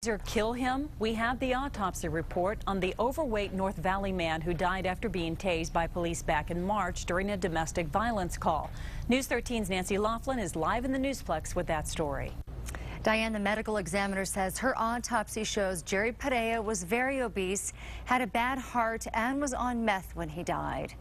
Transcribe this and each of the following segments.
Taser kill him? We have the autopsy report on the overweight North Valley man who died after being tased by police back in March during a domestic violence call. News 13's Nancy Laughlin is live in the Newsplex with that story. Diane, the medical examiner says her autopsy shows Jerry Perea was very obese, had a bad heart, and was on meth when he died.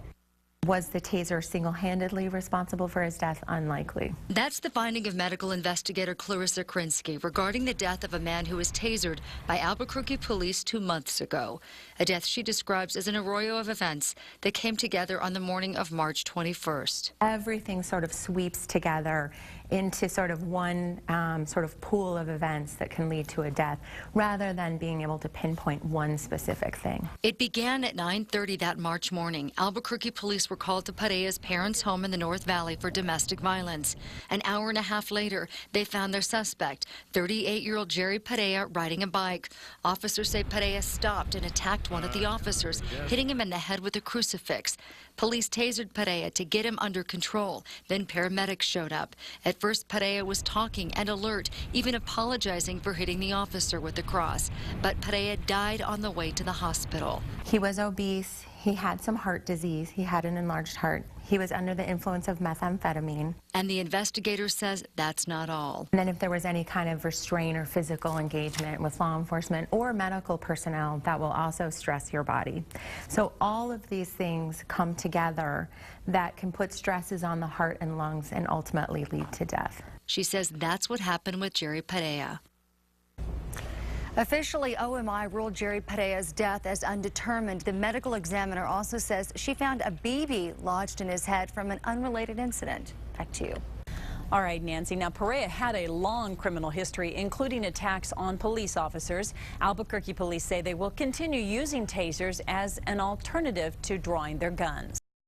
Was the taser single-handedly responsible for his death? Unlikely. That's the finding of medical investigator Clarissa Krinsky regarding the death of a man who was tasered by Albuquerque police 2 months ago. A death she describes as an arroyo of events that came together on the morning of March 21st. Everything sort of sweeps together into sort of one sort of pool of events that can lead to a death, rather than being able to pinpoint one specific thing. It began at 9:30 that March morning. Albuquerque police were called to Perea's parents' home in the North Valley for domestic violence. An hour and a half later, they found their suspect, 38-year-old Jerry Perea, riding a bike. Officers say Perea stopped and attacked one of the officers, hitting him in the head with a crucifix. Police tasered Perea to get him under control. Then paramedics showed up. At first, Perea was talking and alert, even apologizing for hitting the officer with the cross. But Perea died on the way to the hospital. He was obese. He had some heart disease. He had an enlarged heart. He was under the influence of methamphetamine. And the investigator says that's not all. And then if there was any kind of restraint or physical engagement with law enforcement or medical personnel, that will also stress your body. So all of these things come together that can put stresses on the heart and lungs and ultimately lead to death. She says that's what happened with Jerry Perea. Officially, OMI ruled Jerry Perea's death as undetermined. The medical examiner also says she found a BB lodged in his head from an unrelated incident. Back to you. All right, Nancy. Now, Perea had a long criminal history, including attacks on police officers. Albuquerque police say they will continue using tasers as an alternative to drawing their guns.